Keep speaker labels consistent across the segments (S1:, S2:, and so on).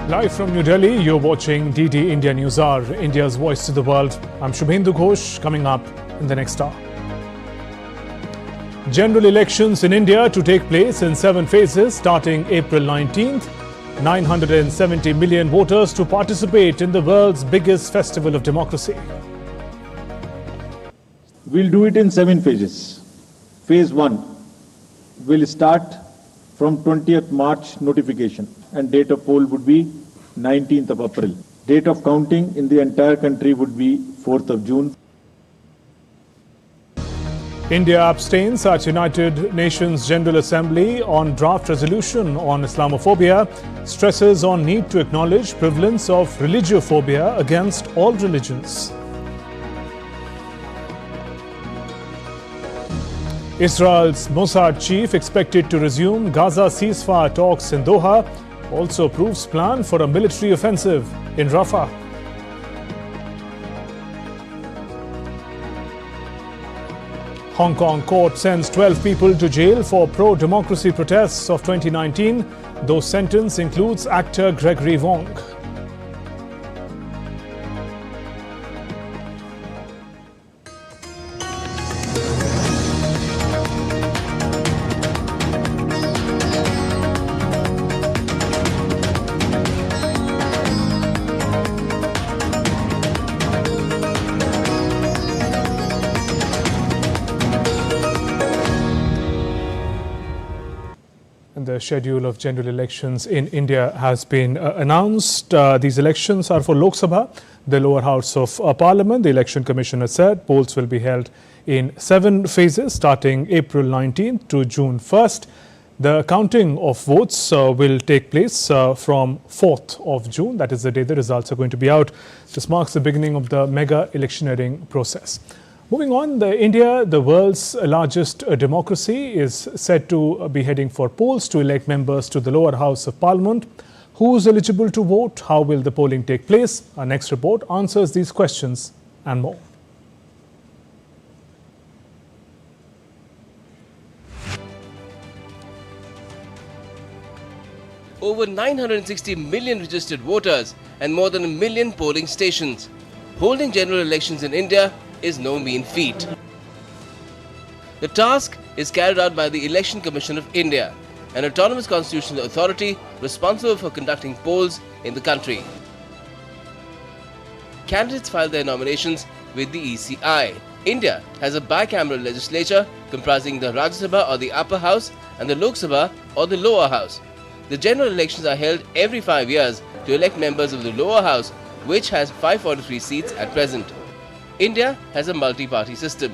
S1: Live from New Delhi, you're watching DD India News Hour, India's voice to the world. I'm Shubhendu Ghosh, coming up in the next hour. General elections in India to take place in 7 phases starting April 19th. 970 million voters to participate in the world's biggest festival of democracy.
S2: We'll do it in 7 phases. Phase 1 will start from 20th March notification, and date of poll would be 19th of April. Date of counting in the entire country would be 4th of June.
S1: India abstains at United Nations General Assembly on draft resolution on Islamophobia, stresses on need to acknowledge prevalence of religiophobia against all religions. Israel's Mossad chief expected to resume Gaza ceasefire talks in Doha, also approves plan for a military offensive in Rafah. Hong Kong court sends 12 people to jail for pro-democracy protests of 2019. Though sentence includes actor Gregory Wong. The schedule of general elections in India has been announced. These elections are for Lok Sabha, the lower house of Parliament. The Election Commission has said polls will be held in 7 phases starting April 19th to June 1st. The counting of votes will take place from 4th of June. That is the day the results are going to be out. This marks the beginning of the mega electioneering process. Moving on, India, the world's largest democracy, is said to be heading for polls to elect members to the lower house of Parliament. Who's eligible to vote? How will the polling take place? Our next report answers these questions and more.
S3: Over 960 million registered voters and more than 1 million polling stations. Holding general elections in India is no mean feat. The task is carried out by the Election Commission of India, an autonomous constitutional authority responsible for conducting polls in the country. Candidates file their nominations with the ECI. India has a bicameral legislature comprising the Rajya Sabha or the upper house and the Lok Sabha or the lower house. The general elections are held every 5 years to elect members of the lower house, which has 543 seats at present. India has a multi-party system.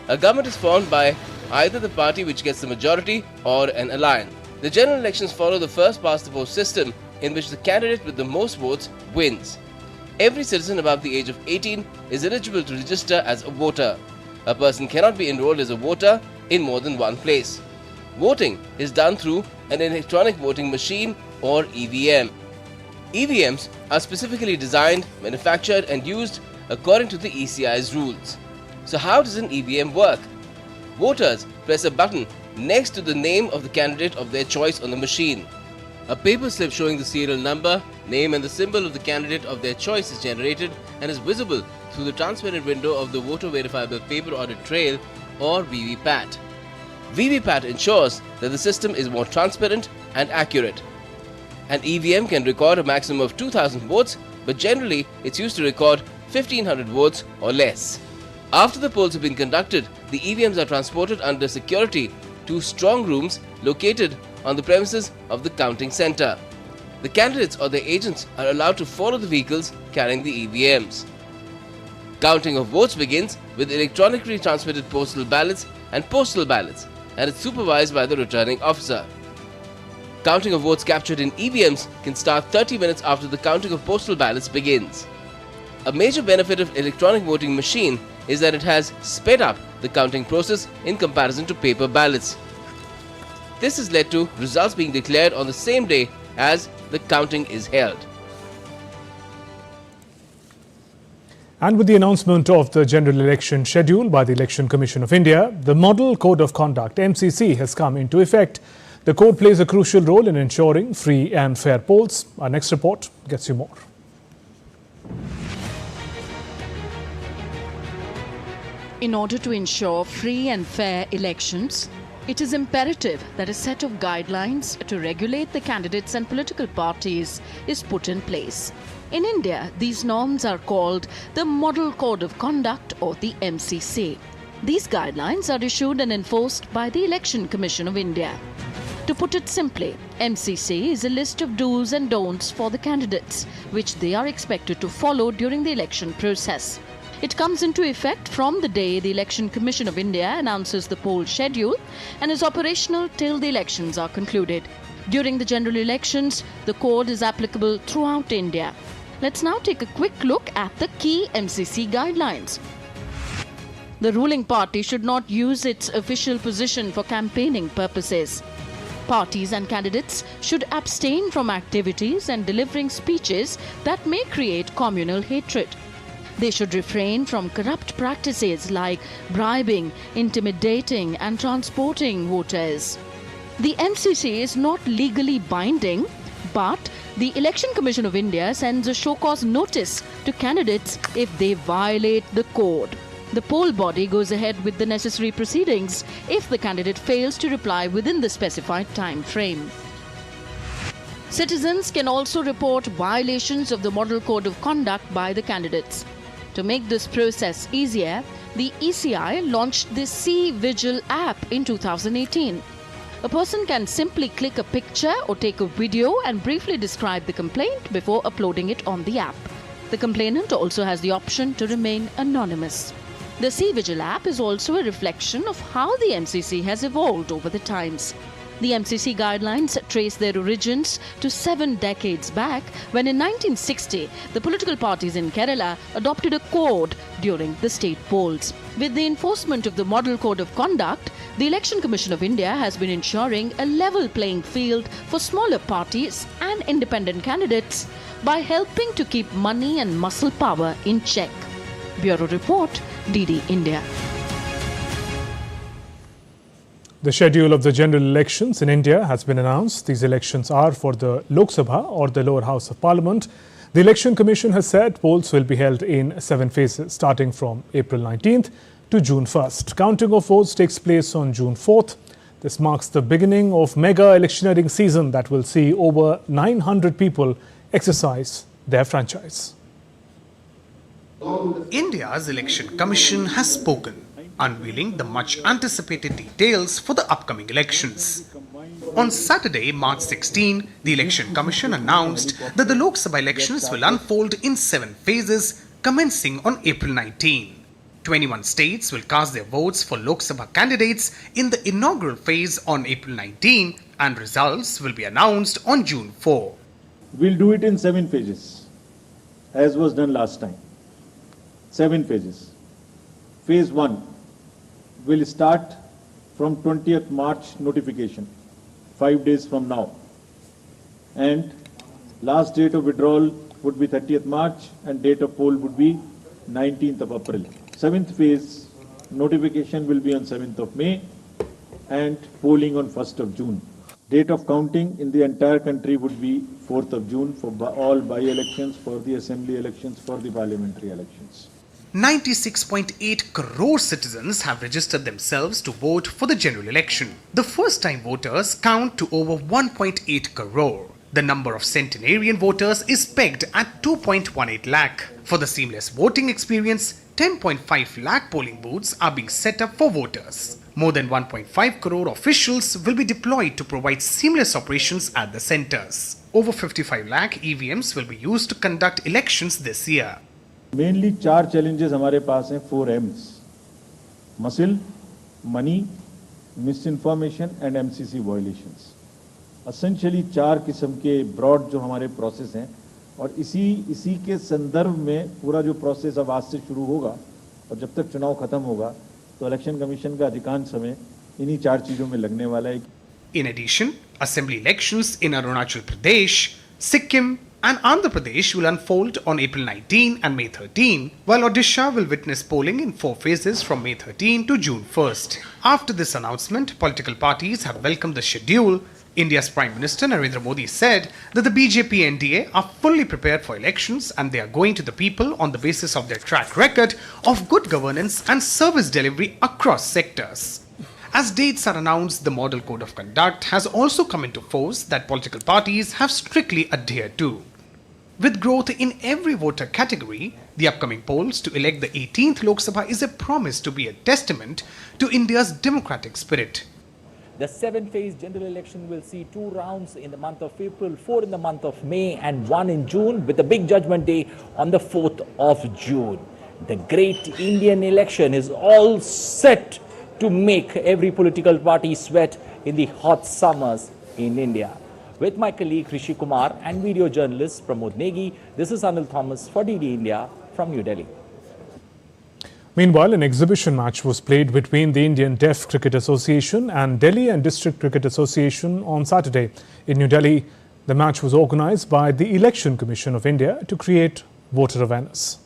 S3: A government is formed by either the party which gets the majority or an alliance. The general elections follow the first-past-the-post system in which the candidate with the most votes wins. Every citizen above the age of 18 is eligible to register as a voter. A person cannot be enrolled as a voter in more than one place. Voting is done through an electronic voting machine or EVM. EVMs are specifically designed, manufactured and used according to the ECI's rules. So how does an EVM work? Voters press a button next to the name of the candidate of their choice on the machine. A paper slip showing the serial number, name and the symbol of the candidate of their choice is generated and is visible through the transparent window of the voter verifiable paper audit trail or VVPAT. VVPAT ensures that the system is more transparent and accurate. An EVM can record a maximum of 2,000 votes, but generally it's used to record 1,500 votes or less. After the polls have been conducted, the EVMs are transported under security to strong rooms located on the premises of the counting center. The candidates or their agents are allowed to follow the vehicles carrying the EVMs. Counting of votes begins with electronically transmitted postal ballots and it's supervised by the returning officer. Counting of votes captured in EVMs can start 30 minutes after the counting of postal ballots begins. A major benefit of electronic voting machine is that it has sped up the counting process in comparison to paper ballots. This has led to results being declared on the same day as the counting is held.
S1: And with the announcement of the general election schedule by the Election Commission of India, the Model Code of Conduct (MCC) has come into effect. The code plays a crucial role in ensuring free and fair polls. Our next report gets you more.
S4: In order to ensure free and fair elections, it is imperative that a set of guidelines to regulate the candidates and political parties is put in place. In India, these norms are called the Model Code of Conduct or the MCC. These guidelines are issued and enforced by the Election Commission of India. To put it simply, MCC is a list of do's and don'ts for the candidates, which they are expected to follow during the election process. It comes into effect from the day the Election Commission of India announces the poll schedule and is operational till the elections are concluded. During the general elections, the code is applicable throughout India. Let's now take a quick look at the key MCC guidelines. The ruling party should not use its official position for campaigning purposes. Parties and candidates should abstain from activities and delivering speeches that may create communal hatred. They should refrain from corrupt practices like bribing, intimidating and transporting voters. The MCC is not legally binding, but the Election Commission of India sends a show-cause notice to candidates if they violate the code. The poll body goes ahead with the necessary proceedings if the candidate fails to reply within the specified time frame. Citizens can also report violations of the Model Code of Conduct by the candidates. To make this process easier, the ECI launched the C-Vigil app in 2018. A person can simply click a picture or take a video and briefly describe the complaint before uploading it on the app. The complainant also has the option to remain anonymous. The C-Vigil app is also a reflection of how the MCC has evolved over the times. The MCC guidelines trace their origins to 7 decades back when in 1960, the political parties in Kerala adopted a code during the state polls. With the enforcement of the Model Code of Conduct, the Election Commission of India has been ensuring a level playing field for smaller parties and independent candidates by helping to keep money and muscle power in check. Bureau Report, DD India.
S1: The schedule of the general elections in India has been announced. These elections are for the Lok Sabha or the lower house of parliament. The Election Commission has said polls will be held in 7 phases, starting from April 19th to June 1st. Counting of votes takes place on June 4th. This marks the beginning of mega electioneering season that will see over 900 people exercise their franchise.
S5: India's Election Commission has spoken, unveiling the much anticipated details for the upcoming elections. On Saturday, March 16, the Election Commission announced that the Lok Sabha elections will unfold in 7 phases, commencing on April 19. 21 states will cast their votes for Lok Sabha candidates in the inaugural phase on April 19, and results will be announced on June 4.
S2: We'll do it in 7 phases, as was done last time. 7 phases. Phase 1 will start from 20th March notification, 5 days from now. And last date of withdrawal would be 30th March and date of poll would be 19th of April. 7th phase notification will be on 7th of May and polling on 1st of June. Date of counting in the entire country would be 4th of June for all by-elections, for the assembly elections, for the parliamentary elections.
S5: 96.8 crore citizens have registered themselves to vote for the general election. The first-time voters count to over 1.8 crore. The number of centenarian voters is pegged at 2.18 lakh. For the seamless voting experience, 10.5 lakh polling booths are being set up for voters. More than 1.5 crore officials will be deployed to provide seamless operations at the centers. Over 55 lakh EVMs will be used to conduct elections this year.
S2: Mainly 4 challenges हमारे पास हैं, 4 M's: muscle, money, misinformation and MCC violations. Essentially 4 किस्म के broad जो हमारे process हैं, और इसी के संदर्भ में पूरा जो process अब आज से शुरू होगा और जब तक चुनाव खत्म होगा तो इलेक्शन कमीशन का अधिकांश समय इन्हीं 4 चीजों में लगने वाला है.
S5: In addition, assembly elections in Arunachal Pradesh, Sikkim and Andhra Pradesh will unfold on April 19 and May 13, while Odisha will witness polling in 4 phases from May 13 to June 1st. After this announcement, political parties have welcomed the schedule India's Prime Minister Narendra Modi said that the BJP NDA are fully prepared for elections and they are going to the people on the basis of their track record of good governance and service delivery across sectors. As dates are announced, the Model Code of Conduct has also come into force that political parties have strictly adhered to. With growth in every voter category, the upcoming polls to elect the 18th Lok Sabha is a promise to be a testament to India's democratic spirit.
S6: The 7-phase general election will see 2 rounds in the month of April, 4 in the month of May and 1 in June, with the big judgment day on the 4th of June. The great Indian election is all set to make every political party sweat in the hot summers in India. With my colleague Rishi Kumar and video journalist Pramod Negi, this is Anil Thomas for DD India from New Delhi.
S1: Meanwhile, an exhibition match was played between the Indian Deaf Cricket Association and Delhi and District Cricket Association on Saturday. In New Delhi, the match was organised by the Election Commission of India to create voter awareness.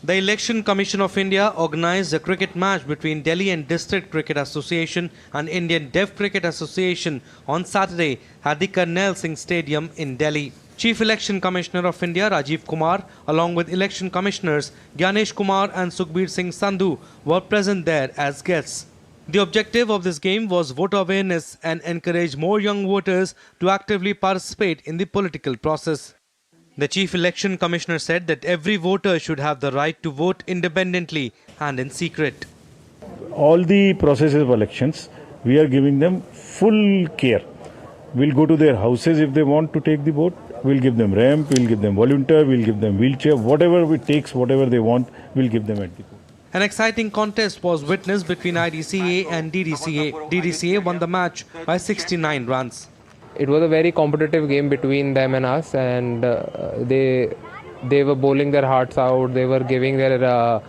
S7: The Election Commission of India organised a cricket match between Delhi and District Cricket Association and Indian Deaf Cricket Association on Saturday at the Karnal Singh Stadium in Delhi. Chief Election Commissioner of India Rajiv Kumar along with Election Commissioners Gyanesh Kumar and Sukhbir Singh Sandhu were present there as guests. The objective of this game was voter awareness and encourage more young voters to actively participate in the political process. The Chief Election Commissioner said that every voter should have the right to vote independently and in secret.
S8: All the processes of elections, we are giving them full care. We'll go to their houses if they want to take the vote. We'll give them ramp, we'll give them volunteer, we'll give them wheelchair, whatever it takes, whatever they want, we'll give them at the vote.
S7: An exciting contest was witnessed between IDCA and DDCA. DDCA won the match by 69 runs.
S9: It was a very competitive game between them and us, and they were bowling their hearts out. They were giving their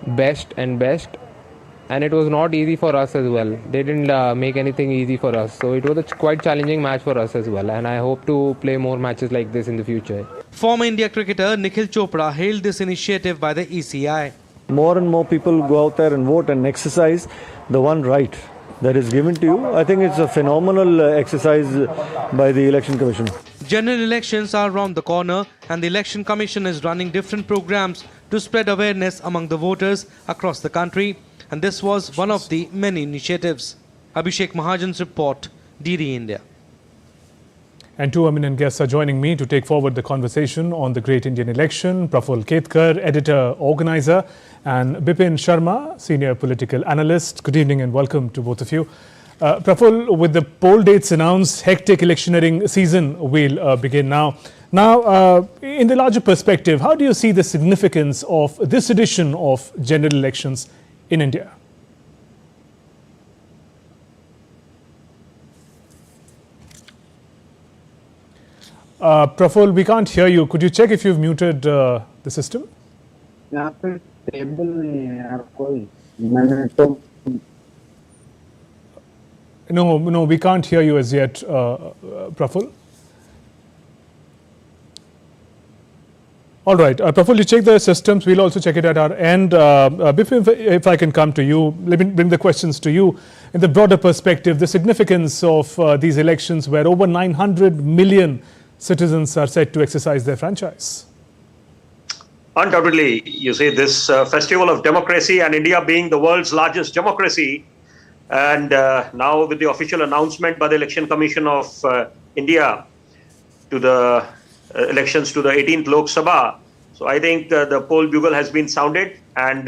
S9: best, and it was not easy for us as well. They didn't make anything easy for us, so it was a quite challenging match for us as well, and I hope to play more matches like this in the future.
S7: Former India cricketer Nikhil Chopra hailed this initiative by the ECI.
S10: More and more people go out there and vote and exercise the one right that is given to you. I think it's a phenomenal exercise by the Election Commission.
S7: General elections are around the corner and the Election Commission is running different programs to spread awareness among the voters across the country, and this was one of the many initiatives. Abhishek Mahajan's report, DD India.
S1: And 2 eminent guests are joining me to take forward the conversation on the great Indian election. Praful Ketkar, editor, organizer, and Bipin Sharma, senior political analyst. Good evening and welcome to both of you. Praful, with the poll dates announced, hectic electioneering season will begin now. Now, in the larger perspective, how do you see the significance of this edition of general elections in India? Praful, we can't hear you. Could you check if you've muted the system? No, we can't hear you as yet, Praful. All right, Praful, you check the systems. We'll also check it at our end. Bipin, if I can come to you, let me bring the questions to you. In the broader perspective, the significance of these elections where over 900 million citizens are set to exercise their franchise.
S11: Undoubtedly, you see, this festival of democracy and India being the world's largest democracy, and now with the official announcement by the Election Commission of India to the elections to the 18th Lok Sabha. So I think the poll bugle has been sounded, and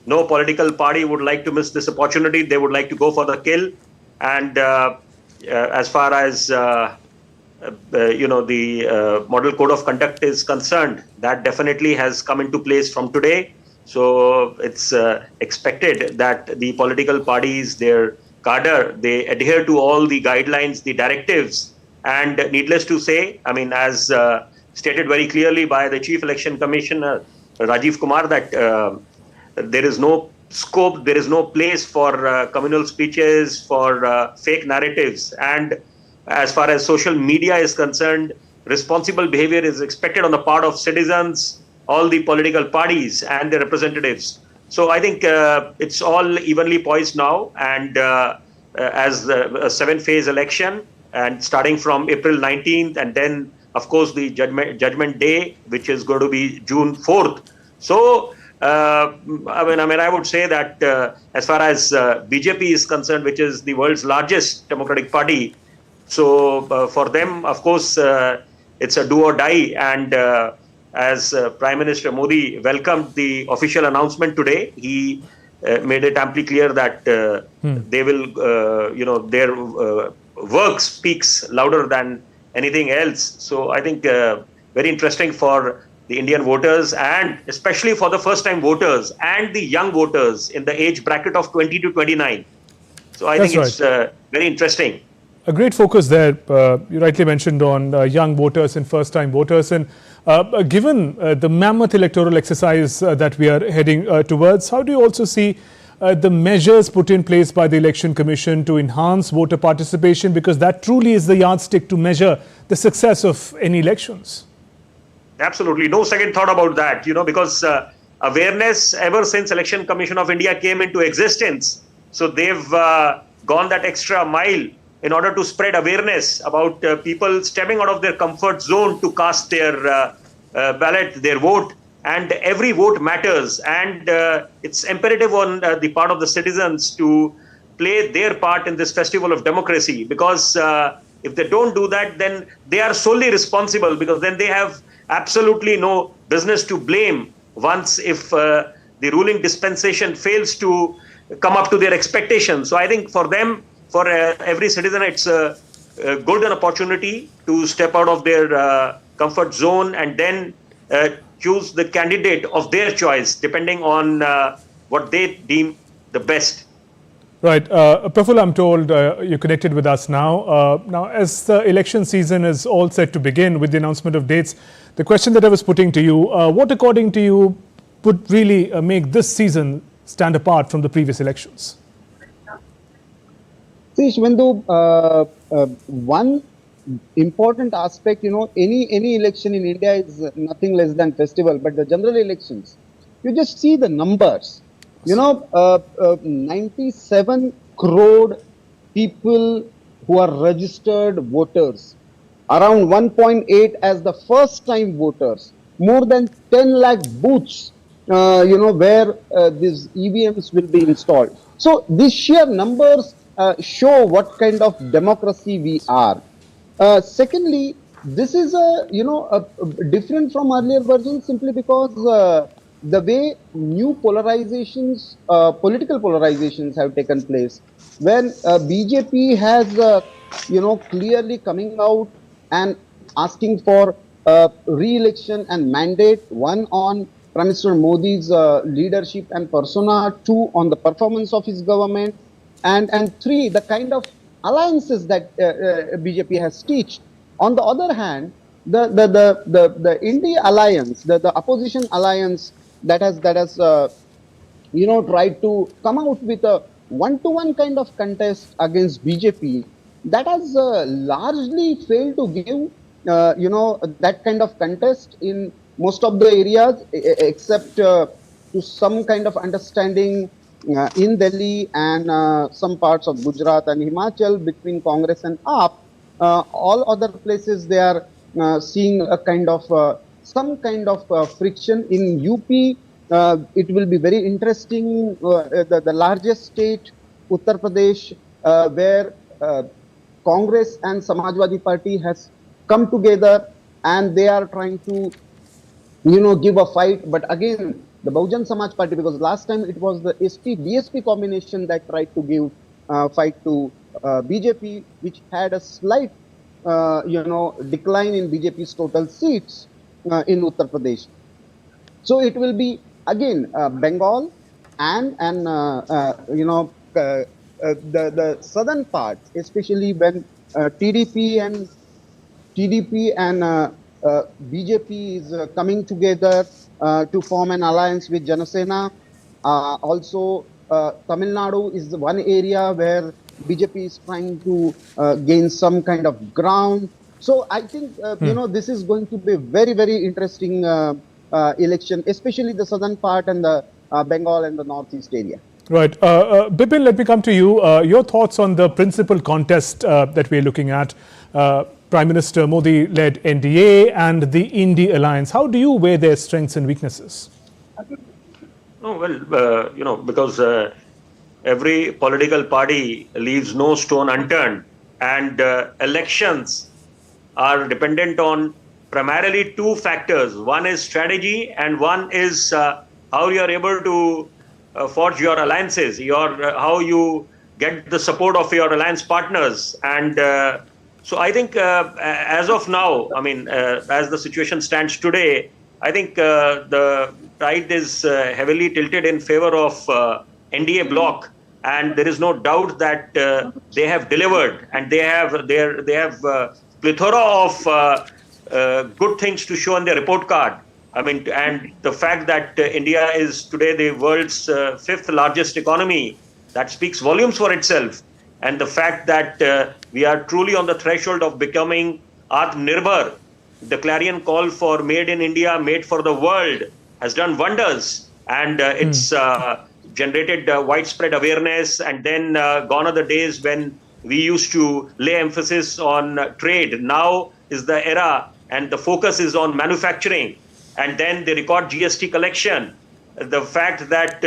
S11: no political party would like to miss this opportunity. They would like to go for the kill. And as far as the Model Code of Conduct is concerned, that definitely has come into place from today. So it's expected that the political parties, their cadre, they adhere to all the guidelines, the directives. And needless to say, I mean, as stated very clearly by the Chief Election Commissioner, Rajiv Kumar, that there is no scope, there is no place for communal speeches, for fake narratives. And as far as social media is concerned, responsible behavior is expected on the part of citizens, all the political parties and their representatives. So I think it's all evenly poised now, and as a 7-phase election, and starting from April 19th, and then, of course, the judgment day, which is going to be June 4th. So, I would say that as far as BJP is concerned, which is the world's largest democratic party, so for them, of course, it's a do or die. And as Prime Minister Modi welcomed the official announcement today, he made it amply clear that they will, their work speaks louder than anything else. So I think very interesting for the Indian voters, and especially for the first-time voters and the young voters in the age bracket of 20 to 29. So I think it's very interesting.
S1: A great focus there, you rightly mentioned, on young voters and first-time voters. And given the mammoth electoral exercise that we are heading towards, how do you also see the measures put in place by the Election Commission to enhance voter participation? Because that truly is the yardstick to measure the success of any elections.
S11: Absolutely. No second thought about that, because awareness ever since Election Commission of India came into existence. So they've gone that extra mile in order to spread awareness about people stepping out of their comfort zone to cast their ballot, their vote. And every vote matters. And it's imperative on the part of the citizens to play their part in this festival of democracy. Because if they don't do that, then they are solely responsible, because then they have absolutely no business to blame once if the ruling dispensation fails to come up to their expectations. So I think for them, for every citizen, it's a golden opportunity to step out of their comfort zone and then choose the candidate of their choice, depending on what they deem the best.
S1: Right. Praful, I'm told you're connected with us now. Now, as the election season is all set to begin with the announcement of dates, the question that I was putting to you, what according to you would really make this season stand apart from the previous elections?
S12: See, Shwendu, one important aspect, any election in India is nothing less than festival, but the general elections, you just see the numbers. 97 crore people who are registered voters, around 1.8 as the first-time voters, more than 10 lakh booths, where these EVMs will be installed. So these sheer numbers show what kind of democracy we are. Secondly, this is different from earlier versions simply because the way new polarizations, political polarizations have taken place, when BJP has, clearly coming out and asking for re-election and mandate, one on Prime Minister Modi's leadership and persona, two on the performance of his government, and three, the kind of alliances that BJP has stitched. On the other hand, the India alliance, the opposition alliance that has tried to come out with a one-to-one kind of contest against BJP, that has largely failed to give that kind of contest in most of the areas, except to some kind of understanding in Delhi and some parts of Gujarat and Himachal between Congress and AAP. All other places they are seeing a kind of some kind of friction. In UP, it will be very interesting. The largest state, Uttar Pradesh, where Congress and Samajwadi Party has come together and they are trying to, give a fight. But again, the Bahujan Samaj Party, because last time it was the SP-BSP combination that tried to give fight to BJP, which had a slight, decline in BJP's total seats in Uttar Pradesh. So it will be again Bengal and the southern part, especially when TDP and BJP is coming together to form an alliance with Janasena. Also, Tamil Nadu is the one area where BJP is trying to gain some kind of ground. So I think, this is going to be a very, very interesting election, especially the southern part and the Bengal and the northeast area.
S1: Right. Bipin, let me come to you. Your thoughts on the principal contest that we're looking at. Prime Minister Modi-led NDA and the Indy alliance. How do you weigh their strengths and weaknesses?
S11: Oh, well, because every political party leaves no stone unturned, and elections are dependent on primarily two factors. One is strategy, and one is how you are able to forge your alliances, how you get the support of your alliance partners. And so I think as of now, as the situation stands today, I think the tide is heavily tilted in favor of NDA bloc, and there is no doubt that they have delivered, and they have plethora of good things to show on their report card. And the fact that India is today the world's fifth largest economy, that speaks volumes for itself. And the fact that we are truly on the threshold of becoming Atmanirbhar, the clarion call for made in India, made for the world, has done wonders. And it's generated widespread awareness. And then gone are the days when we used to lay emphasis on trade. Now is the era, and the focus is on manufacturing. And then the record GST collection. The fact that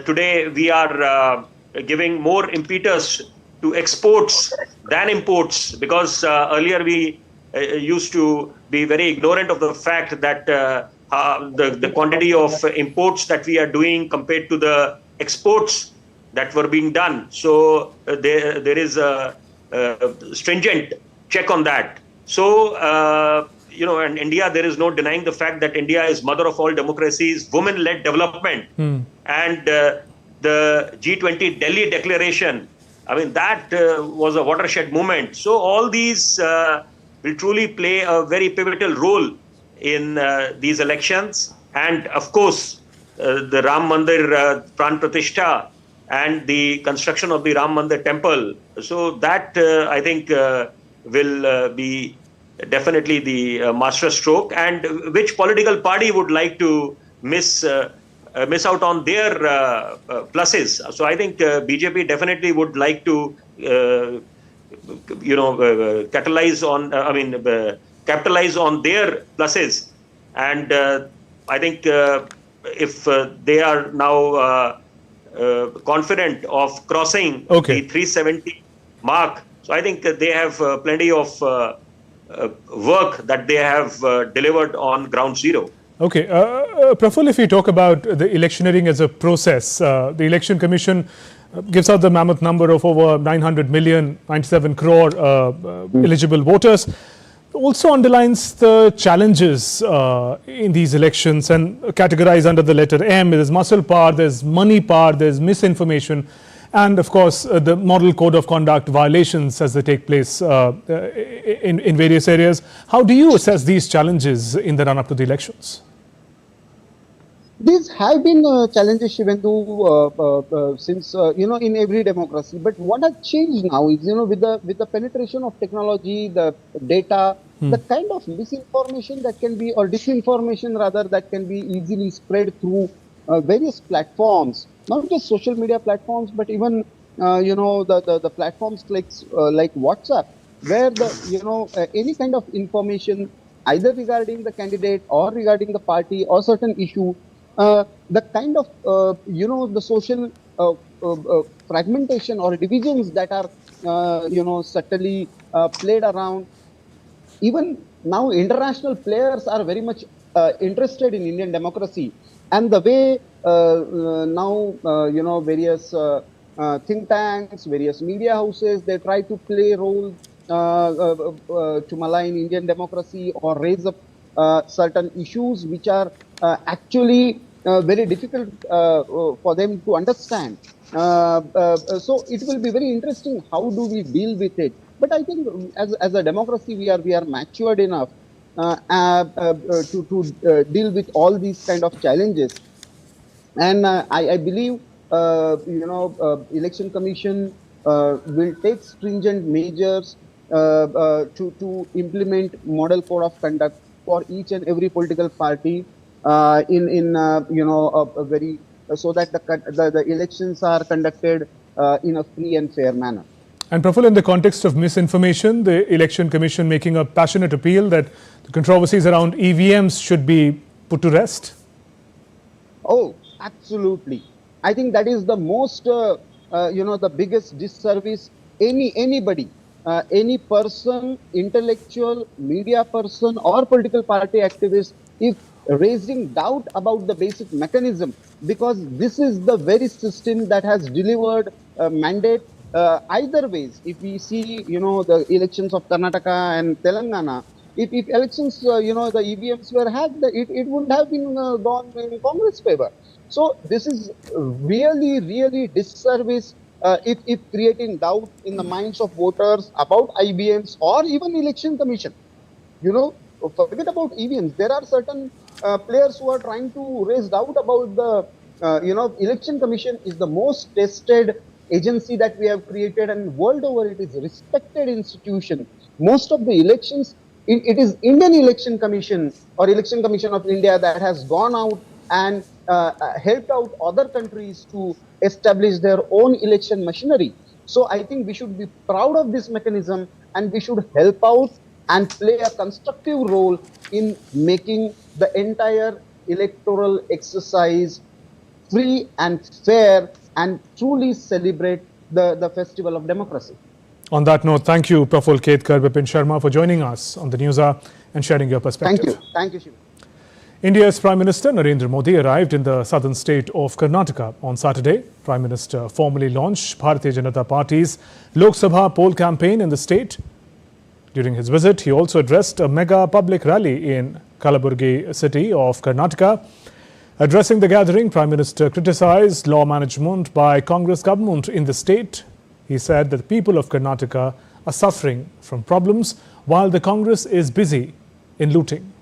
S11: today we are giving more impetus to exports than imports, because earlier we used to be very ignorant of the fact that the quantity of imports that we are doing compared to the exports that were being done. So there is a stringent check on that. So, in India, there is no denying the fact that India is mother of all democracies, women-led development. And the G20 Delhi Declaration, that was a watershed moment. So all these will truly play a very pivotal role in these elections. And of course, the Ram Mandir Pran Pratishtha and the construction of the Ram Mandir temple. So that, I think, will be definitely the master stroke. And which political party would like to miss out on their pluses? So I think BJP definitely would like to, capitalize on their pluses. And I think if they are now confident of crossing the 370 mark, so I think they have plenty of work that they have delivered on ground zero.
S1: Okay. Praful, if we talk about the electioneering as a process, the Election Commission gives out the mammoth number of over 900 million, 97 crore eligible voters. Also underlines the challenges in these elections and categorized under the letter M. There's muscle power, there's money power, there's misinformation, and of course the model code of conduct violations as they take place in various areas. How do you assess these challenges in the run-up to the elections?
S12: These have been challenges, Shivendu, since in every democracy. But what has changed now is, with the penetration of technology, the data, the kind of misinformation that can be, or disinformation rather, that can be easily spread through various platforms, not just social media platforms, but even the platforms like WhatsApp, where any kind of information either regarding the candidate or regarding the party or certain issue. The kind of, the social fragmentation or divisions that are, subtly played around. Even now, international players are very much interested in Indian democracy. And the way now, various think tanks, various media houses, they try to play roles to malign Indian democracy or raise up certain issues which are actually very difficult for them to understand. So it will be very interesting how do we deal with it. But I think as a democracy, we are matured enough to deal with all these kind of challenges. And I believe, Election Commission will take stringent measures to implement model code of conduct for each and every political party in a very so that the elections are conducted in a free and fair manner.
S1: And Praful, in the context of misinformation, the Election Commission making a passionate appeal that the controversies around EVMs should be put to rest?
S12: Oh, absolutely. I think that is the most, the biggest disservice anybody, any person, intellectual, media person or political party activist, if raising doubt about the basic mechanism, because this is the very system that has delivered a mandate either ways. If we see, the elections of Karnataka and Telangana, if elections, the EVMs were hacked, it wouldn't have been gone in Congress' favor. So this is really disservice if creating doubt in the minds of voters about IBMs or even election commission. Forget about EVMs. There are certain players who are trying to raise doubt about the, election commission is the most tested agency that we have created, and world over it is a respected institution. Most of the elections, it is Indian Election Commission or Election Commission of India that has gone out and helped out other countries to establish their own election machinery. So I think we should be proud of this mechanism, and we should help out and play a constructive role in making the entire electoral exercise free and fair and truly celebrate the festival of democracy.
S1: On that note, thank you, Praful Ketkar, Bipin Sharma, for joining us on the News Hour and sharing your perspective.
S12: Thank you, Shiva.
S1: India's Prime Minister Narendra Modi arrived in the southern state of Karnataka on Saturday. Prime Minister formally launched Bharatiya Janata Party's Lok Sabha poll campaign in the state. During his visit, he also addressed a mega public rally in Kalaburgi city of Karnataka. Addressing the gathering, Prime Minister criticized law management by Congress government in the state. He said that the people of Karnataka are suffering from problems while the Congress is busy in looting.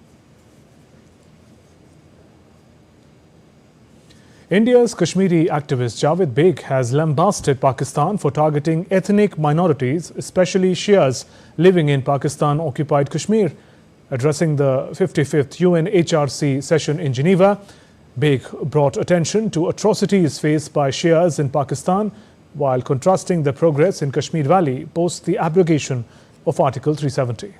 S1: India's Kashmiri activist Javed Beg has lambasted Pakistan for targeting ethnic minorities, especially Shias living in Pakistan-occupied Kashmir. Addressing the 55th UN HRC session in Geneva, Beg brought attention to atrocities faced by Shias in Pakistan while contrasting the progress in Kashmir Valley post the abrogation of Article 370.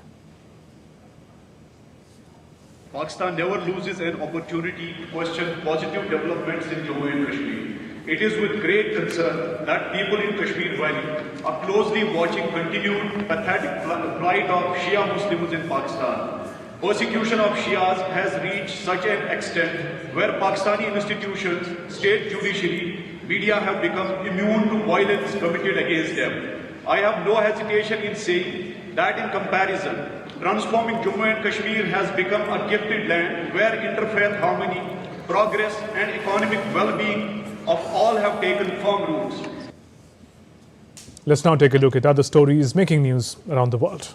S13: Pakistan never loses an opportunity to question positive developments in Jammu and Kashmir. It is with great concern that people in Kashmir Valley are closely watching continued pathetic plight of Shia Muslims in Pakistan. Persecution of Shias has reached such an extent where Pakistani institutions, state judiciary, media have become immune to violence committed against them. I have no hesitation in saying that in comparison, transforming Jammu and Kashmir has become a gifted land where interfaith harmony, progress and economic well-being of all have taken firm roots.
S1: Let's now take a look at other stories making news around the world.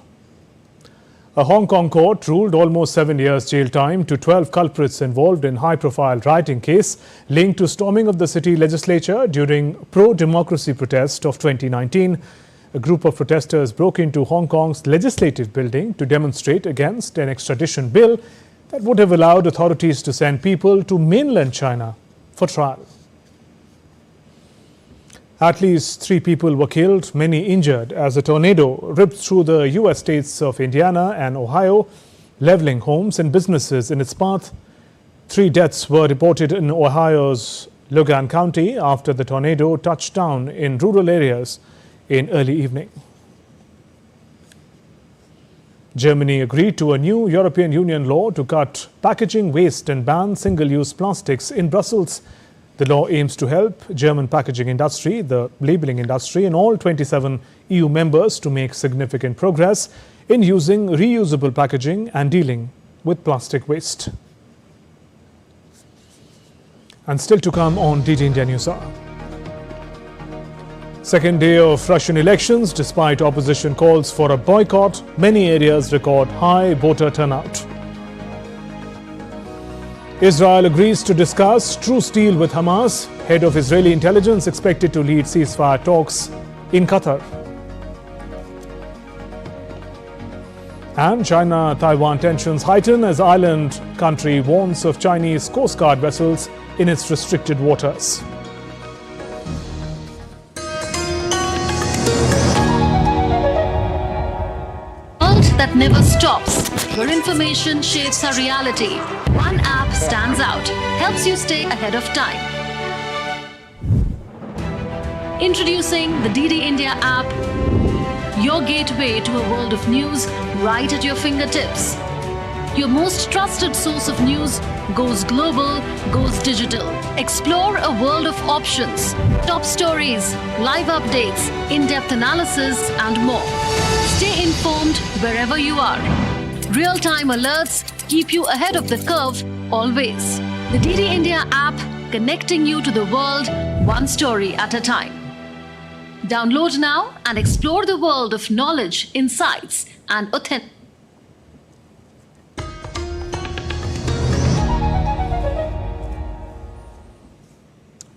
S1: A Hong Kong court ruled almost 7 years jail time to 12 culprits involved in high-profile rioting case linked to storming of the city legislature during pro-democracy protest of 2019. A group of protesters broke into Hong Kong's legislative building to demonstrate against an extradition bill that would have allowed authorities to send people to mainland China for trial. At least 3 people were killed, many injured, as a tornado ripped through the U.S. states of Indiana and Ohio, leveling homes and businesses in its path. 3 deaths were reported in Ohio's Logan County after the tornado touched down in rural areas in early evening. Germany agreed to a new European Union law to cut packaging waste and ban single-use plastics in Brussels. The law aims to help German packaging industry, the labeling industry, and all 27 EU members to make significant progress in using reusable packaging and dealing with plastic waste. And still to come on DD India News Hour. Second day of Russian elections, despite opposition calls for a boycott, many areas record high voter turnout. Israel agrees to discuss truce deal with Hamas. Head of Israeli intelligence expected to lead ceasefire talks in Qatar. And China-Taiwan tensions heighten as island country warns of Chinese Coast Guard vessels in its restricted waters.
S4: That never stops, where information shapes our reality. One app stands out, helps you stay ahead of time. Introducing the DD India app, your gateway to a world of news right at your fingertips. Your most trusted source of news goes global, goes digital. Explore a world of options, top stories, live updates, in-depth analysis, and more. Stay informed wherever you are. Real-time alerts keep you ahead of the curve always. The DD India app, connecting you to the world one story at a time. Download now and explore the world of knowledge, insights, and authentic.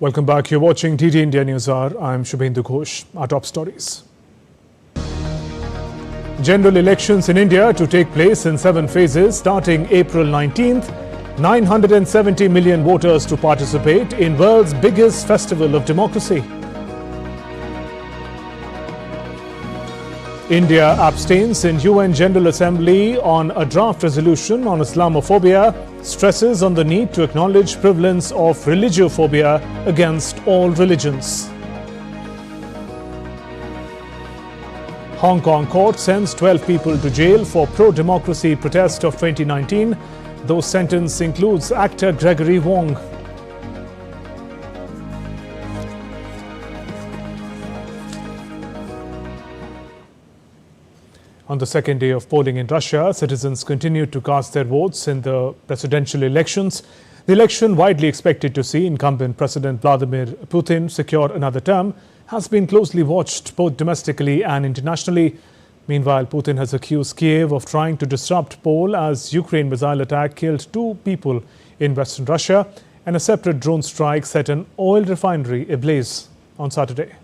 S1: Welcome back. You're watching DD India News Hour. I'm Shubhendu Ghosh. Our top stories. General elections in India to take place in 7 phases starting April 19th. 970 million voters to participate in world's biggest festival of democracy. India abstains in UN General Assembly on a draft resolution on Islamophobia, stresses on the need to acknowledge prevalence of religiophobia against all religions. Hong Kong court sends 12 people to jail for pro-democracy protest of 2019. Those sentence includes actor Gregory Wong. On the second day of polling in Russia, citizens continued to cast their votes in the presidential elections. The election, widely expected to see incumbent President Vladimir Putin secure another term, has been closely watched both domestically and internationally. Meanwhile, Putin has accused Kiev of trying to disrupt poll as Ukraine missile attack killed 2 people in western Russia and a separate drone strike set an oil refinery ablaze on Saturday.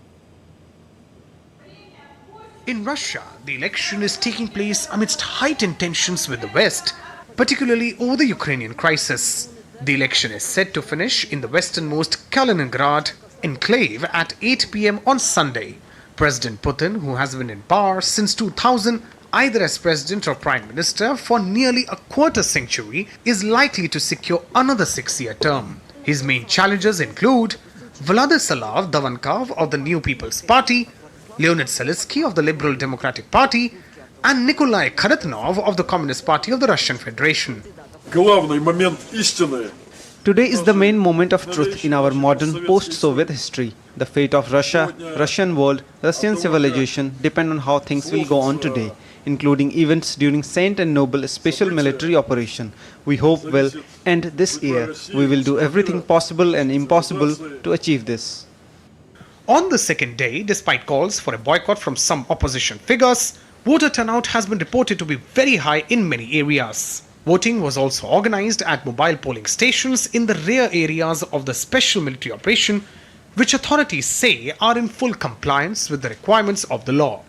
S5: In Russia, the election is taking place amidst heightened tensions with the West, particularly over the Ukrainian crisis. The election is set to finish in the westernmost Kaliningrad enclave at 8 p.m. on Sunday. President Putin, who has been in power since 2000, either as president or prime minister for nearly a quarter century, is likely to secure another 6-year term. His main challengers include Vladislav Davankov of the New People's Party, Leonid Salisky of the Liberal Democratic Party, and Nikolai Kharatnov of the Communist Party of the Russian Federation.
S14: Today is the main moment of truth in our modern post-Soviet history. The fate of Russia, Russian world, Russian civilization depend on how things will go on today, including events during Saint and Noble special military operation. We hope will end this year. We will do everything possible and impossible to achieve this.
S5: On the second day, despite calls for a boycott from some opposition figures, voter turnout has been reported to be very high in many areas. Voting was also organized at mobile polling stations in the rear areas of the special military operation, which authorities say are in full compliance with the requirements of the law.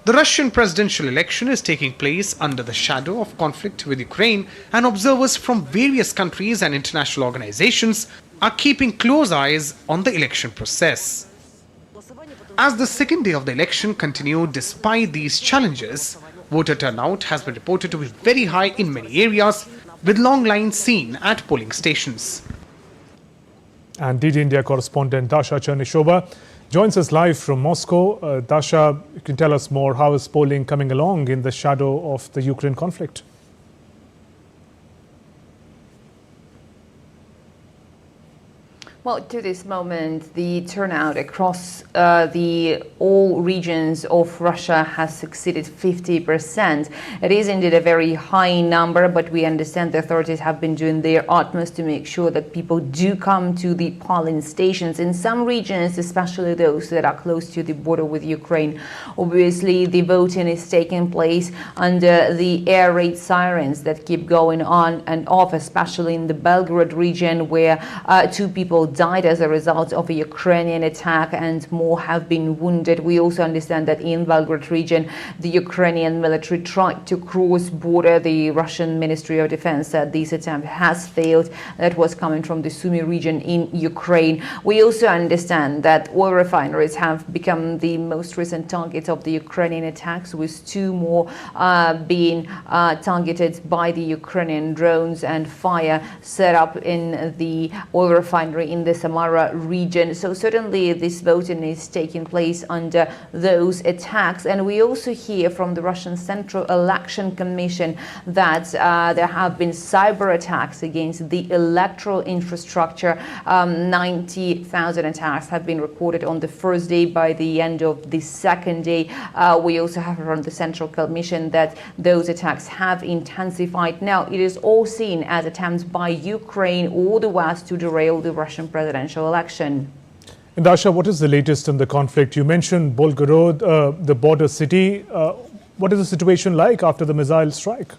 S5: The Russian presidential election is taking place under the shadow of conflict with Ukraine, and observers from various countries and international organizations are keeping close eyes on the election process. As the second day of the election continued despite these challenges, voter turnout has been reported to be very high in many areas, with long lines seen at polling stations.
S1: And DD India correspondent Dasha Chernyshoba joins us live from Moscow. Dasha, you can tell us more. How is polling coming along in the shadow of the Ukraine conflict?
S15: Well, to this moment, the turnout across all regions of Russia has exceeded 50%. It is indeed a very high number, but we understand the authorities have been doing their utmost to make sure that people do come to the polling stations. In some regions, especially those that are close to the border with Ukraine, obviously the voting is taking place under the air raid sirens that keep going on and off, especially in the Belgorod region, where 2 people died as a result of a Ukrainian attack and more have been wounded. We also understand that in Belgorod region, the Ukrainian military tried to cross border. The Russian Ministry of Defense said this attempt has failed. That was coming from the Sumy region in Ukraine. We also understand that oil refineries have become the most recent targets of the Ukrainian attacks, with 2 more being targeted by the Ukrainian drones and fire set up in the oil refinery in the Samara region. So certainly this voting is taking place under those attacks. And we also hear from the Russian Central Election Commission that there have been cyber attacks against the electoral infrastructure. 90,000 attacks have been recorded on the first day. By the end of the second day, we also have from the Central Commission that those attacks have intensified. Now, it is all seen as attempts by Ukraine or the West to derail the Russian presidential election.
S1: And Dasha, what is the latest in the conflict? You mentioned Belgorod, the border city. What is the situation like after the missile strike?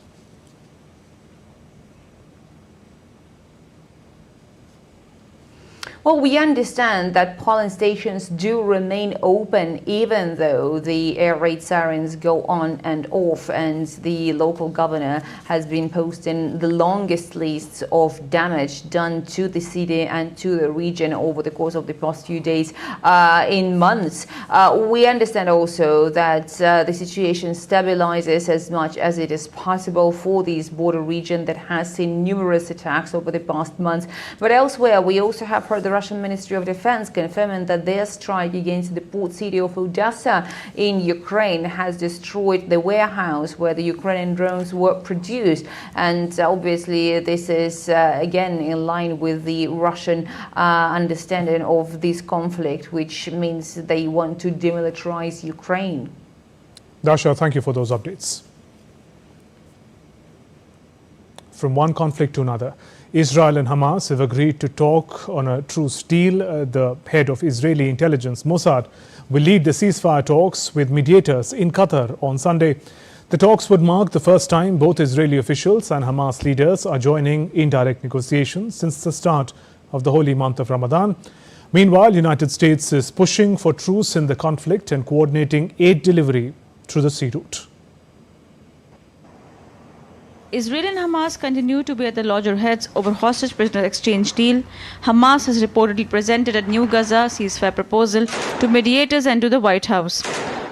S15: Well, we understand that polling stations do remain open even though the air raid sirens go on and off, and the local governor has been posting the longest lists of damage done to the city and to the region over the course of the past few days in months. We understand also that the situation stabilizes as much as it is possible for this border region that has seen numerous attacks over the past months. But elsewhere, we also have heard the Russian Ministry of Defense confirming that their strike against the port city of Odessa in Ukraine has destroyed the warehouse where the Ukrainian drones were produced. And obviously this is again in line with the Russian understanding of this conflict, which means they want to demilitarize Ukraine.
S1: Dasha, thank you for those updates. From one conflict to another, Israel and Hamas have agreed to talk on a truce deal. The head of Israeli intelligence, Mossad, will lead the ceasefire talks with mediators in Qatar on Sunday. The talks would mark the first time both Israeli officials and Hamas leaders are joining in direct negotiations since the start of the holy month of Ramadan. Meanwhile, United States is pushing for truce in the conflict and coordinating aid delivery through the sea route.
S16: Israel and Hamas continue to be at the loggerheads over hostage prisoner exchange deal. Hamas has reportedly presented a new Gaza ceasefire proposal to mediators and to the White House.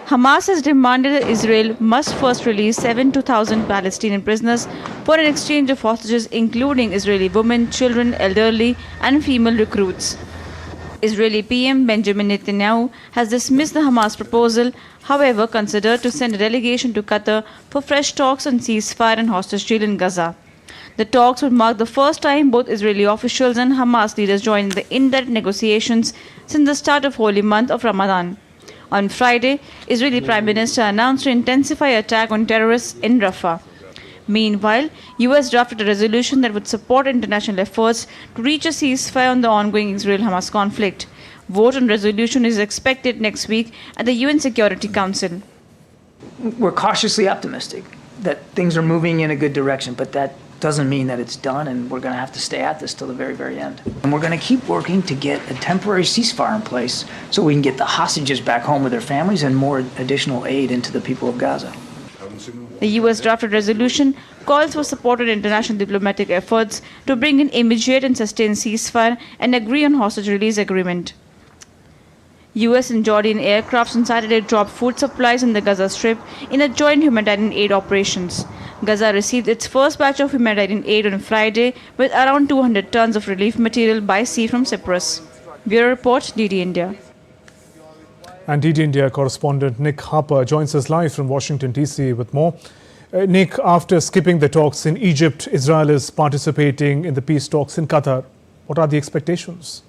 S16: Hamas has demanded that Israel must first release 7,000 Palestinian prisoners for an exchange of hostages, including Israeli women, children, elderly, and female recruits. Israeli PM Benjamin Netanyahu has dismissed the Hamas proposal, however considered to send a delegation to Qatar for fresh talks on ceasefire and hostage deal in Gaza. The talks would mark the first time both Israeli officials and Hamas leaders join in the indirect negotiations since the start of holy month of Ramadan. On Friday, Israeli Prime Minister announced to intensify attack on terrorists in Rafah. Meanwhile, US drafted a resolution that would support international efforts to reach a ceasefire on the ongoing Israel-Hamas conflict. Vote on resolution is expected next week at the UN Security Council.
S17: We're cautiously optimistic that things are moving in a good direction, but that doesn't mean that it's done, and we're going to have to stay at this till the very, very end. And we're going to keep working to get a temporary ceasefire in place so we can get the hostages back home with their families and more additional aid into the people of Gaza.
S16: The US drafted resolution calls for supported international diplomatic efforts to bring in immediate and sustained ceasefire and agree on hostage release agreement. US and Jordan aircrafts on Saturday dropped food supplies in the Gaza Strip in a joint humanitarian aid operations. Gaza received its first batch of humanitarian aid on Friday with around 200 tons of relief material by sea from Cyprus. Bureau Report, DD India.
S1: And DD India correspondent Nick Harper joins us live from Washington, D.C. with more. Nick, after skipping the talks in Egypt, Israel is participating in the peace talks in Qatar. What are the expectations?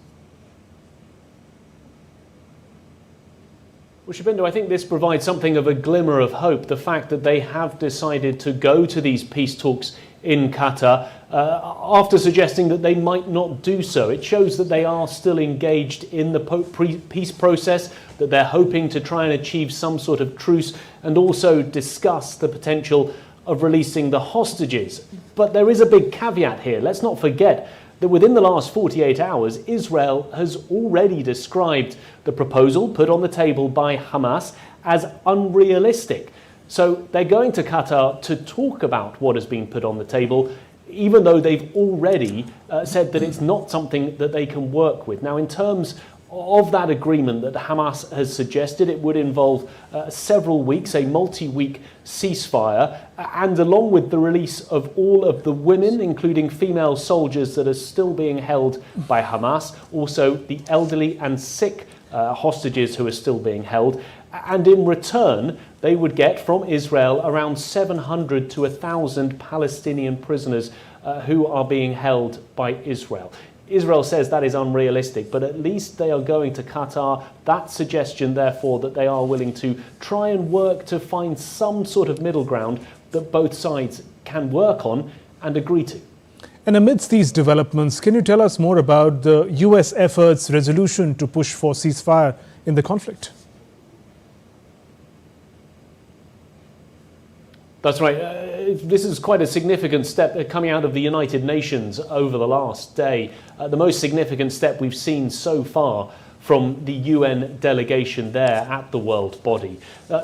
S18: Well, Shubhendu, I think this provides something of a glimmer of hope. The fact that they have decided to go to these peace talks in Qatar after suggesting that they might not do so. It shows that they are still engaged in the peace process, that they're hoping to try and achieve some sort of truce and also discuss the potential of releasing the hostages. But there is a big caveat here. Let's not forget that within the last 48 hours, Israel has already described the proposal put on the table by Hamas as unrealistic. So they're going to Qatar to talk about what has been put on the table, even though they've already said that it's not something that they can work with. Now, in terms of that agreement that Hamas has suggested, it would involve several weeks, a multi-week ceasefire, and along with the release of all of the women, including female soldiers that are still being held by Hamas, also the elderly and sick hostages who are still being held. And in return, they would get from Israel around 700 to 1,000 Palestinian prisoners who are being held by Israel. Israel says that is unrealistic, but at least they are going to Qatar. That suggestion, therefore, that they are willing to try and work to find some sort of middle ground that both sides can work on and agree to.
S1: And amidst these developments, can you tell us more about the US efforts, resolution to push for ceasefire in the conflict?
S18: That's right. This is quite a significant step coming out of the United Nations over the last day. The most significant step we've seen so far from the UN delegation there at the world body.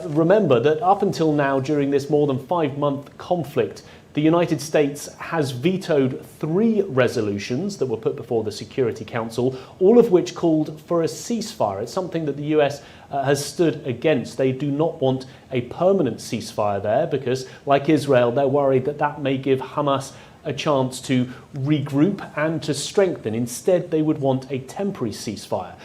S18: Remember that up until now, during this more than 5-month conflict, the United States has vetoed 3 resolutions that were put before the Security Council, all of which called for a ceasefire. It's something that the US has stood against. They do not want a permanent ceasefire there because, like Israel, they're worried that that may give Hamas a chance to regroup and to strengthen. Instead, they would want a temporary ceasefire.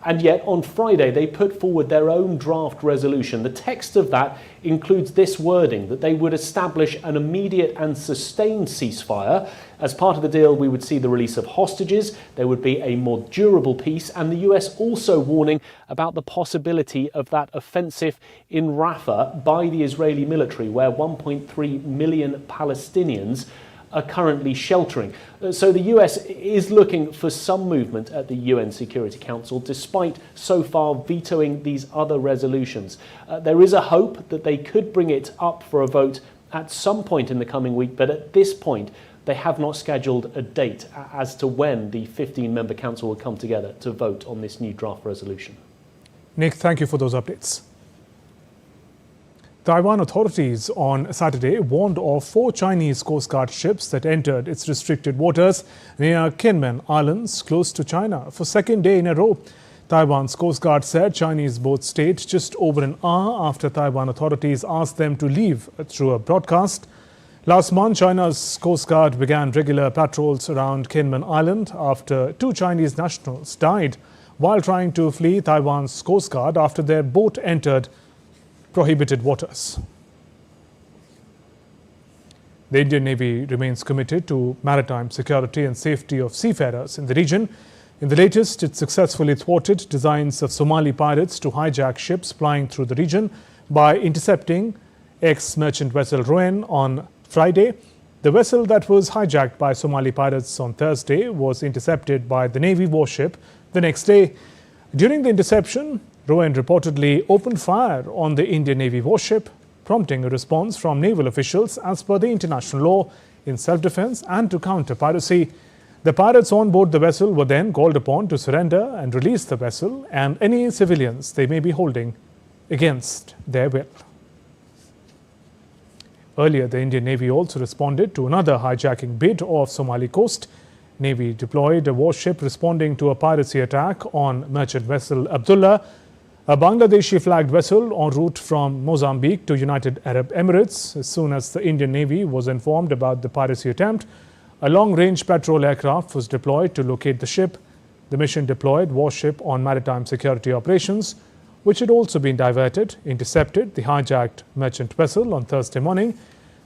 S18: And yet, on Friday, they put forward their own draft resolution. The text of that includes this wording, that they would establish an immediate and sustained ceasefire. As part of the deal, we would see the release of hostages. There would be a more durable peace. And the US also warning about the possibility of that offensive in Rafah by the Israeli military, where 1.3 million Palestinians are currently sheltering. So the US is looking for some movement at the UN Security Council, despite so far vetoing these other resolutions. There is a hope that they could bring it up for a vote at some point in the coming week, but at this point, they have not scheduled a date as to when the 15-member council will come together to vote on this new draft resolution.
S1: Nick, thank you for those updates. Taiwan authorities on Saturday warned of 4 Chinese Coast Guard ships that entered its restricted waters near Kinmen Islands, close to China, for 2nd day in a row. Taiwan's Coast Guard said Chinese boats stayed just over an hour after Taiwan authorities asked them to leave through a broadcast. Last month, China's Coast Guard began regular patrols around Kinmen Island after 2 Chinese nationals died while trying to flee Taiwan's Coast Guard after their boat entered prohibited waters. The Indian Navy remains committed to maritime security and safety of seafarers in the region. In the latest, it successfully thwarted designs of Somali pirates to hijack ships plying through the region by intercepting ex-merchant vessel Rowan on Friday. The vessel that was hijacked by Somali pirates on Thursday was intercepted by the Navy warship the next day. During the interception, Rowan reportedly opened fire on the Indian Navy warship, prompting a response from naval officials as per the international law in self-defense and to counter piracy. The pirates on board the vessel were then called upon to surrender and release the vessel and any civilians they may be holding against their will. Earlier, the Indian Navy also responded to another hijacking bid off Somali coast. Navy deployed a warship responding to a piracy attack on merchant vessel Abdullah, a Bangladeshi flagged vessel en route from Mozambique to United Arab Emirates. As soon as the Indian Navy was informed about the piracy attempt, a long-range patrol aircraft was deployed to locate the ship. The mission deployed warship on maritime security operations, which had also been diverted, intercepted the hijacked merchant vessel on Thursday morning.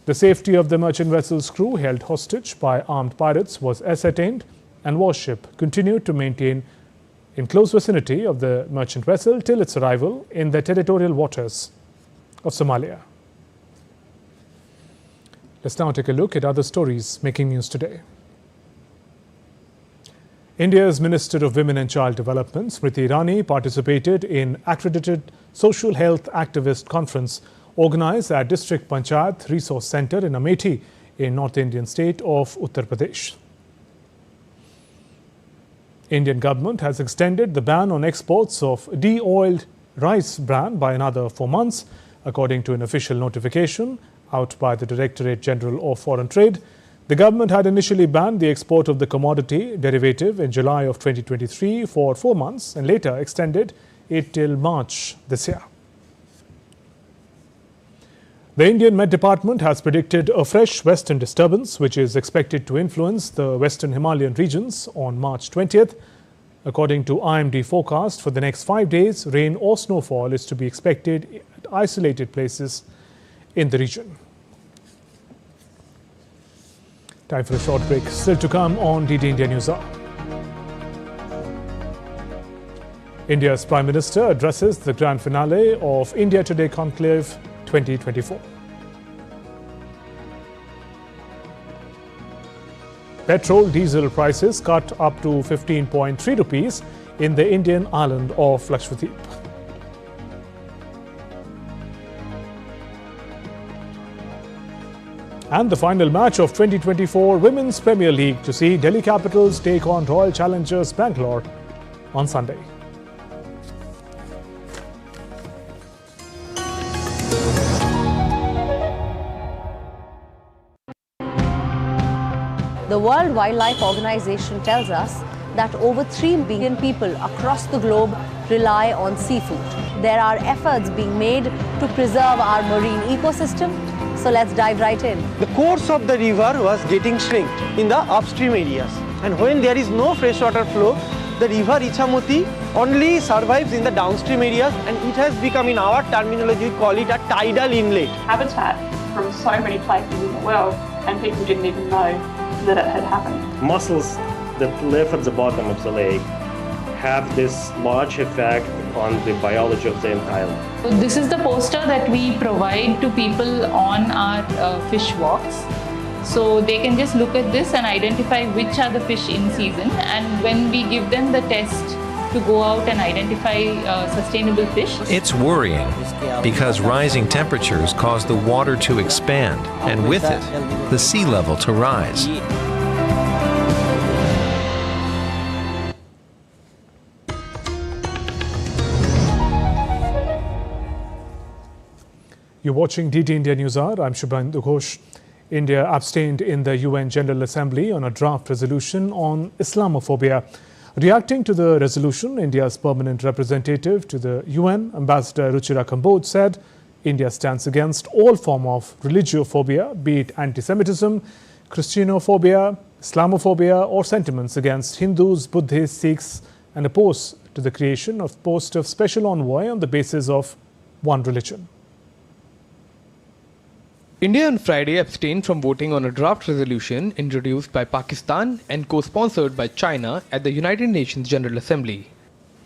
S1: The safety of the merchant vessel's crew held hostage by armed pirates was ascertained, and warship continued to maintain in close vicinity of the merchant vessel till its arrival in the territorial waters of Somalia. Let's now take a look at other stories making news today. India's Minister of Women and Child Development, Smriti Irani, participated in accredited social health activist conference organized at District Panchayat Resource Center in Amethi in North Indian state of Uttar Pradesh. Indian government has extended the ban on exports of de-oiled rice bran by another 4 months, according to an official notification out by the Directorate General of Foreign Trade. The government had initially banned the export of the commodity derivative in July of 2023 for 4 months and later extended it till March this year. The Indian Met Department has predicted a fresh western disturbance which is expected to influence the western Himalayan regions on March 20th. According to IMD forecast, for the next 5 days, rain or snowfall is to be expected at isolated places in the region. Time for a short break. Still to come on DD India News Hour. India's Prime Minister addresses the grand finale of India Today Conclave 2024. Petrol diesel prices cut up to 15.3 rupees in the Indian island of Lakshadweep. And the final match of 2024 Women's Premier League to see Delhi Capitals take on Royal Challengers Bangalore on Sunday.
S19: The World Wildlife Organization tells us that over 3 billion people across the globe rely on seafood. There are efforts being made to preserve our marine ecosystem. So let's dive right in.
S20: The course of the river was getting shrinked in the upstream areas. And when there is no freshwater flow, the river Ichamoti only survives in the downstream areas, and it has become, in our terminology, we call it a tidal inlet.
S21: Habitat from so many places in the world, and people didn't even know that it had happened.
S22: Mussels that live at the bottom of the lake have this large effect on the biology of the entire lake.
S21: So this is the poster that we provide to people on our fish walks. So they can just look at this and identify which are the fish in season, and when we give them the test to go out and identify sustainable fish.
S23: It's worrying because rising temperatures cause the water to expand, and with it, the sea level to rise.
S1: You're watching DD India News Hour. I'm Shubhendu Ghosh. India abstained in the UN General Assembly on a draft resolution on Islamophobia. Reacting to the resolution, India's permanent representative to the UN, Ambassador Ruchira Kamboj, said India stands against all form of religiophobia, be it anti-Semitism, Christianophobia, Islamophobia or sentiments against Hindus, Buddhists, Sikhs, and opposed to the creation of post of special envoy on the basis of one religion.
S24: India on Friday abstained from voting on a draft resolution introduced by Pakistan and co-sponsored by China at the United Nations General Assembly.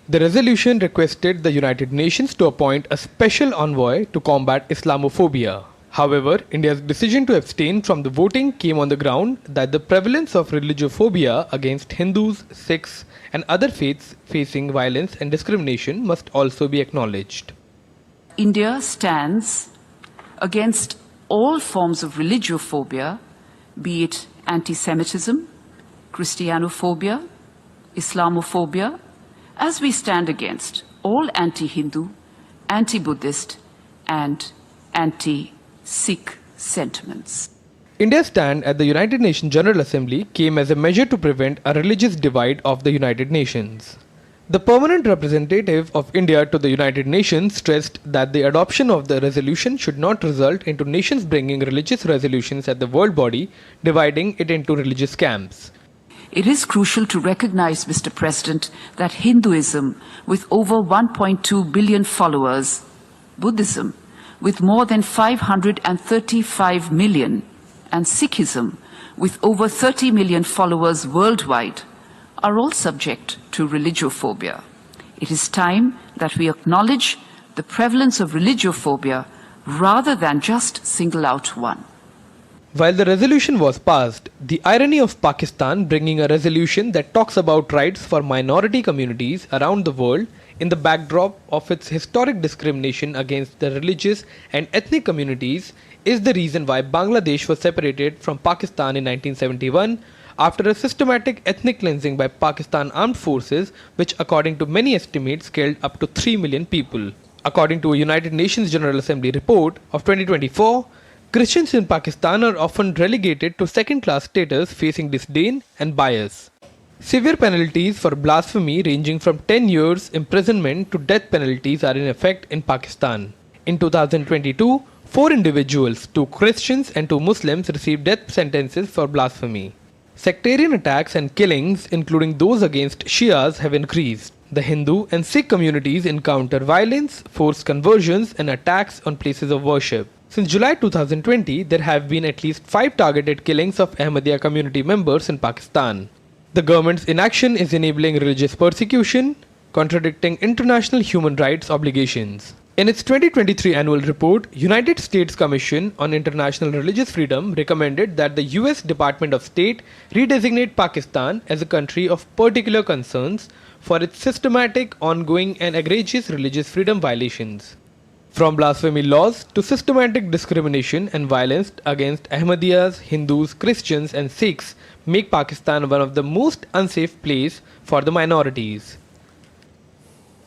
S24: The resolution requested the United Nations to appoint a special envoy to combat Islamophobia. However, India's decision to abstain from the voting came on the ground that the prevalence of religiophobia against Hindus, Sikhs, and other faiths facing violence and discrimination must also be acknowledged.
S25: India stands against all forms of religiophobia, be it anti-Semitism, Christianophobia, Islamophobia, as we stand against all anti-Hindu, anti-Buddhist, and anti-Sikh sentiments.
S24: India's stand at the United Nations General Assembly came as a measure to prevent a religious divide of the United Nations. The permanent representative of India to the United Nations stressed that the adoption of the resolution should not result into nations bringing religious resolutions at the world body, dividing it into religious camps.
S25: It is crucial to recognize, Mr. President, that Hinduism, with over 1.2 billion followers, Buddhism, with more than 535 million, and Sikhism, with over 30 million followers worldwide, are all subject to religiophobia. It is time that we acknowledge the prevalence of religiophobia rather than just single out one.
S24: While the resolution was passed, the irony of Pakistan bringing a resolution that talks about rights for minority communities around the world in the backdrop of its historic discrimination against the religious and ethnic communities is the reason why Bangladesh was separated from Pakistan in 1971 after a systematic ethnic cleansing by Pakistan armed forces, which according to many estimates killed up to 3 million people. According to a United Nations General Assembly report of 2024, Christians in Pakistan are often relegated to second-class status, facing disdain and bias. Severe penalties for blasphemy ranging from 10 years imprisonment to death penalties are in effect in Pakistan. In 2022, 4 individuals, 2 Christians and 2 Muslims, received death sentences for blasphemy. Sectarian attacks and killings, including those against Shias, have increased. The Hindu and Sikh communities encounter violence, forced conversions and attacks on places of worship. Since July 2020, there have been at least 5 targeted killings of Ahmadiyya community members in Pakistan. The government's inaction is enabling religious persecution, contradicting international human rights obligations. In its 2023 annual report, United States Commission on International Religious Freedom recommended that the US Department of State redesignate Pakistan as a country of particular concerns for its systematic, ongoing and egregious religious freedom violations. From blasphemy laws to systematic discrimination and violence against Ahmadiyyas, Hindus, Christians and Sikhs make Pakistan one of the most unsafe places for the minorities.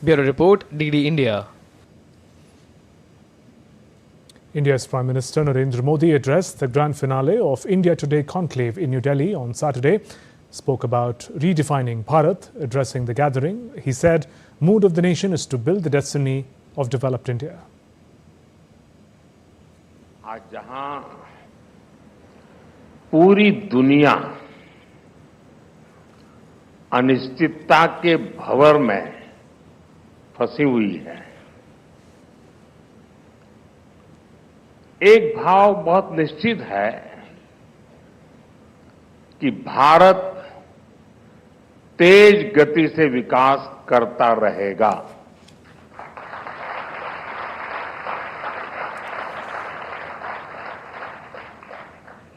S24: Bureau Report, DD India.
S1: India's Prime Minister Narendra Modi addressed the grand finale of India Today conclave in New Delhi on Saturday, spoke about redefining Bharat, addressing the gathering. He said, mood of the nation is to build the destiny of developed India.
S2: आज जहां पूरी दुनिया अनिश्चितता के भंवर में फंसी हुई है, एक भाव बहुत निश्चित है कि भारत तेज गति से विकास करता रहेगा।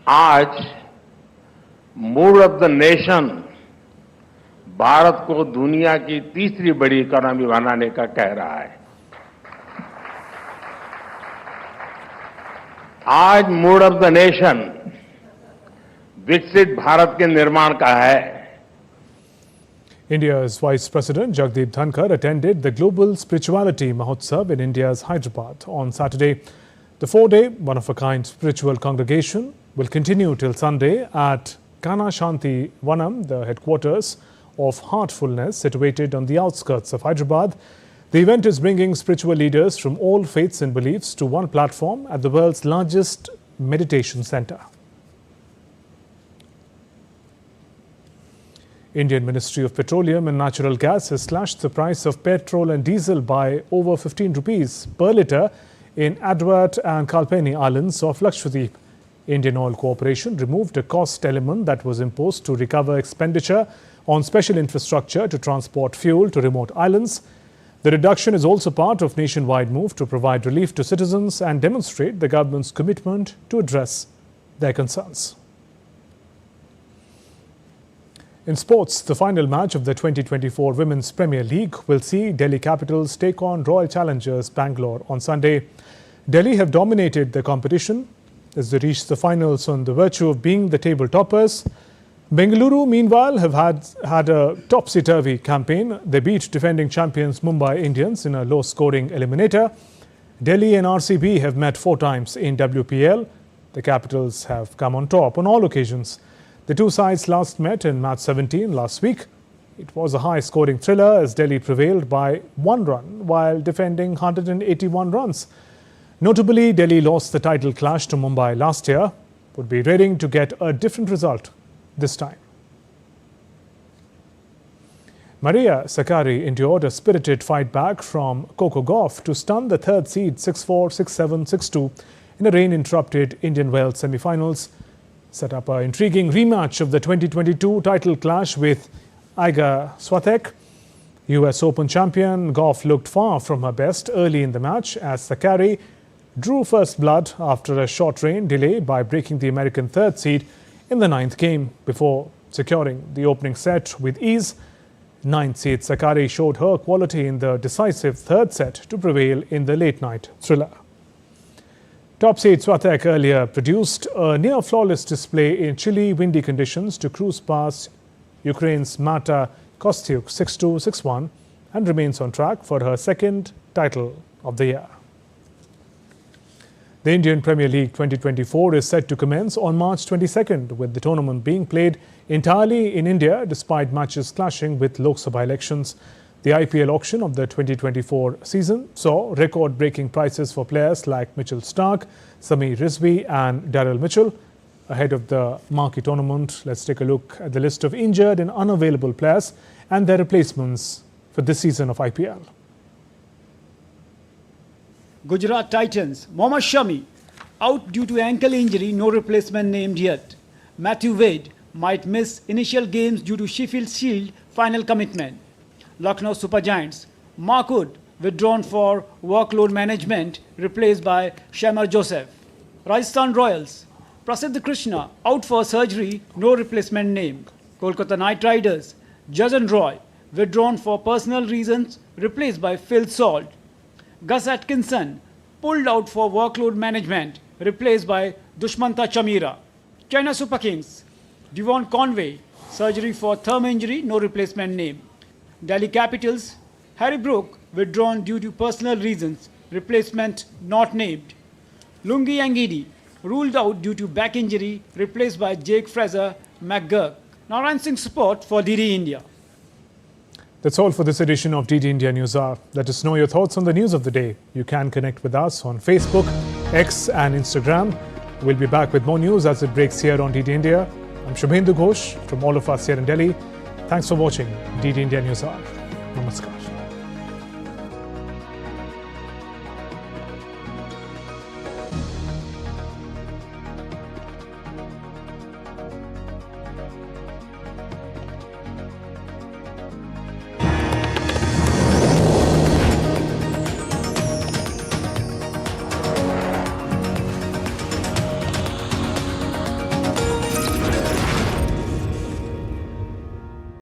S2: आज mood off the nation Bharat को दुनिया की तीसरी बड़ी इकोनॉमी बनाने का कह रहा है। आज मूड ऑफ द नेशन विकसित भारत के निर्माण का है।
S1: India's Vice President Jagdeep Dhankar attended the Global Spirituality Mahotsav in India's Hyderabad on Saturday. The 4-day, one-of-a-kind spiritual congregation will continue till Sunday at Kana Shanti Vanam, the headquarters of Heartfulness, situated on the outskirts of Hyderabad. The event is bringing spiritual leaders from all faiths and beliefs to one platform at the world's largest meditation center. Indian Ministry of Petroleum and Natural Gas has slashed the price of petrol and diesel by over 15 rupees per litre in Adwat and Kalpeni Islands of Lakshadweep. Indian Oil Corporation removed a cost element that was imposed to recover expenditure on special infrastructure to transport fuel to remote islands. The reduction is also part of nationwide move to provide relief to citizens and demonstrate the government's commitment to address their concerns. In sports, the final match of the 2024 Women's Premier League will see Delhi Capitals take on Royal Challengers Bangalore on Sunday. Delhi have dominated the competition as they reach the finals on the virtue of being the table toppers. Bengaluru, meanwhile, have had a topsy-turvy campaign. They beat defending champions Mumbai Indians in a low-scoring eliminator. Delhi and RCB have met 4 times in WPL. The Capitals have come on top on all occasions. The two sides last met in match 17 last week. It was a high-scoring thriller as Delhi prevailed by 1 run while defending 181 runs. Notably, Delhi lost the title clash to Mumbai last year, would be raring to get a different result this time. Maria Sakkari endured a spirited fight back from Coco Gauff to stun the third seed 6-4, 6-7, 6-2 in a rain-interrupted Indian-Wales semi-finals. Set up an intriguing rematch of the 2022 title clash with Iga Swiatek. US Open champion Gauff looked far from her best early in the match as Sakkari drew first blood after a short rain delay by breaking the American third seed in the 9th game before securing the opening set with ease. 9th seed Sakkari showed her quality in the decisive third set to prevail in the late-night thriller. Topseed Swatek earlier produced a near-flawless display in chilly, windy conditions to cruise past Ukraine's Marta Kostyuk 6-2, 6-1 and remains on track for her second title of the year. The Indian Premier League 2024 is set to commence on March 22nd, with the tournament being played entirely in India despite matches clashing with Lok Sabha elections. The IPL auction of the 2024 season saw record-breaking prices for players like Mitchell Starc, Samir Rizvi and Daryl Mitchell. Ahead of the marquee tournament, let's take a look at the list of injured and unavailable players and their replacements for this season of IPL.
S3: Gujarat Titans, Mohammad Shami, out due to ankle injury, no replacement named yet. Matthew Wade might miss initial games due to Sheffield Shield final commitment. Lucknow Super Giants, Mark Wood withdrawn for workload management, replaced by Shamar Joseph. Rajasthan Royals, Prasidh Krishna out for surgery, no replacement named. Kolkata Knight Riders, Jason Roy withdrawn for personal reasons, replaced by Phil Salt. Gus Atkinson pulled out for workload management, replaced by Dushmanta Chamira. China Super Kings, Devon Conway, surgery for thumb injury, no replacement name. Delhi Capitals, Harry Brook withdrawn due to personal reasons, replacement not named. Lungi Angidi ruled out due to back injury, replaced by Jake Fraser McGurk. Narayan Singh support for DD India.
S1: That's all for this edition of DD India News Hour. Let us know your thoughts on the news of the day. You can connect with us on Facebook, X and Instagram. We'll be back with more news as it breaks here on DD India. I'm Shubhendu Ghosh from all of us here in Delhi. Thanks for watching DD India News Hour. Namaskar.